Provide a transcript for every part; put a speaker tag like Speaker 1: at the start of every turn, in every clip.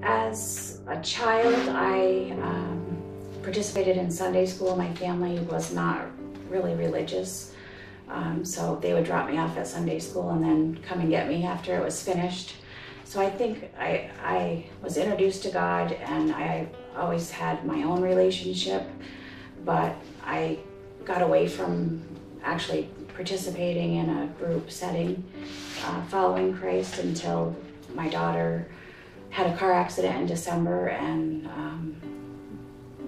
Speaker 1: As a child, I participated in Sunday school. My family was not really religious, so they would drop me off at Sunday school and then come and get me after it was finished. So I think I was introduced to God, and I always had my own relationship, but I got away from actually participating in a group setting, following Christ, until my daughter had a car accident in December, and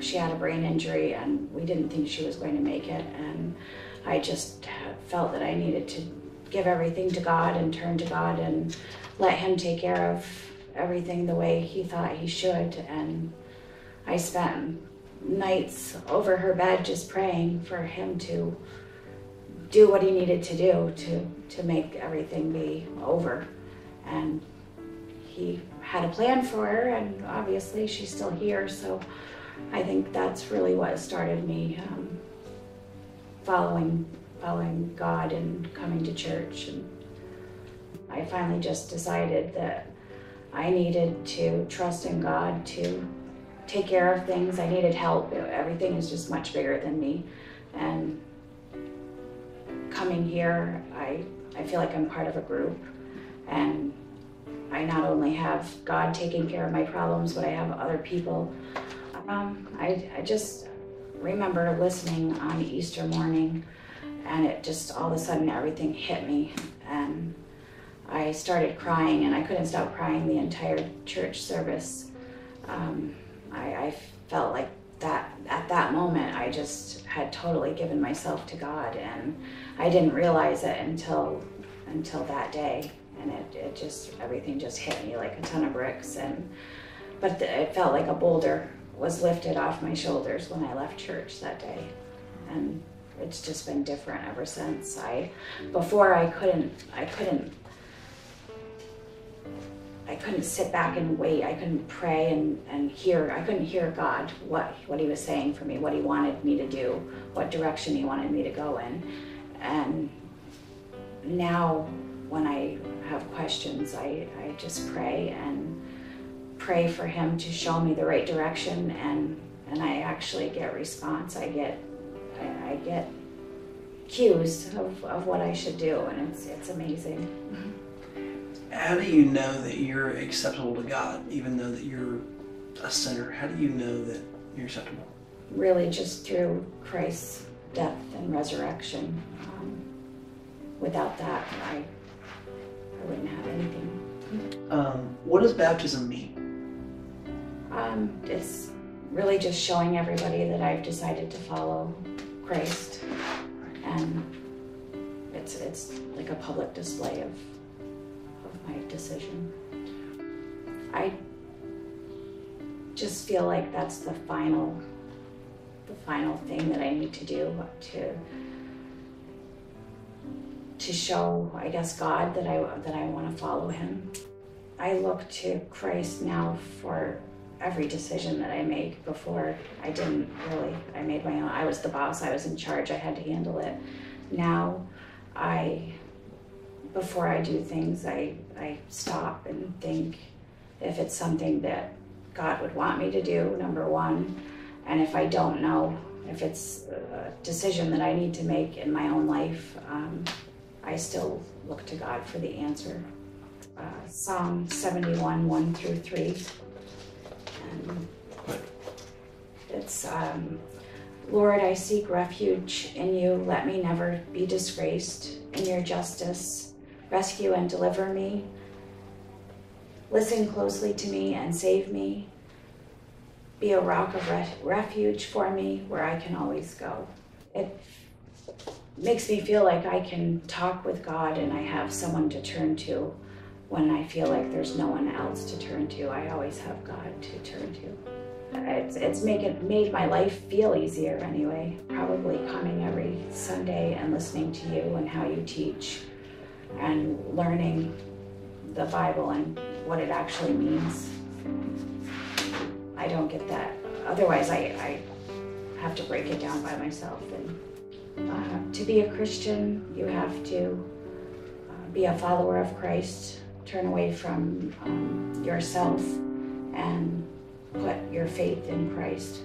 Speaker 1: she had a brain injury, and we didn't think she was going to make it. And I just felt that I needed to give everything to God and turn to God and let Him take care of everything the way He thought He should. And I spent nights over her bed just praying for Him to do what He needed to do to make everything be over. And He had a plan for her, and obviously she's still here. So I think that's really what started me following God and coming to church. And I finally just decided that I needed to trust in God to take care of things. I needed help. Everything is just much bigger than me. And coming here, I feel like I'm part of a group, and I not only have God taking care of my problems, but I have other people. I just remember listening on Easter morning, and it just all of a sudden everything hit me, and I started crying, and I couldn't stop crying the entire church service. I felt like that at that moment I just had totally given myself to God, and I didn't realize it until that day. And it just, everything just hit me like a ton of bricks. But it felt like a boulder was lifted off my shoulders when I left church that day. And it's just been different ever since. Before I couldn't sit back and wait. I couldn't pray and hear. I couldn't hear God, what He was saying for me, what He wanted me to do, what direction He wanted me to go in. And now when I have questions, I just pray for Him to show me the right direction, and I actually get response. I get cues of what I should do, and it's amazing.
Speaker 2: How do you know that you're acceptable to God, even though that you're a sinner? How do you know that you're acceptable?
Speaker 1: Really just through Christ's death and resurrection. Without that, I wouldn't have anything.
Speaker 2: What does baptism mean?
Speaker 1: It's really just showing everybody that I've decided to follow Christ, and it's like a public display of my decision. I just feel like that's the final thing that I need to do to show, I guess, God that I want to follow Him. I look to Christ now for every decision that I make. Before, I didn't really. I made my own. I was the boss. I was in charge. I had to handle it. Now, before I do things, I stop and think if it's something that God would want me to do, number one, and if I don't know, if it's a decision that I need to make in my own life, I still look to God for the answer. Psalm 71, 1 through 3. And it's, Lord, I seek refuge in you. Let me never be disgraced. In your justice, rescue and deliver me. Listen closely to me and save me. Be a rock of refuge for me where I can always go. It makes me feel like I can talk with God and I have someone to turn to when I feel like there's no one else to turn to. I always have God to turn to. It's made my life feel easier anyway. Probably coming every Sunday and listening to you and how you teach and learning the Bible and what it actually means. I don't get that. Otherwise, I have to break it down by myself. And to be a Christian, you have to be a follower of Christ, turn away from yourself and put your faith in Christ.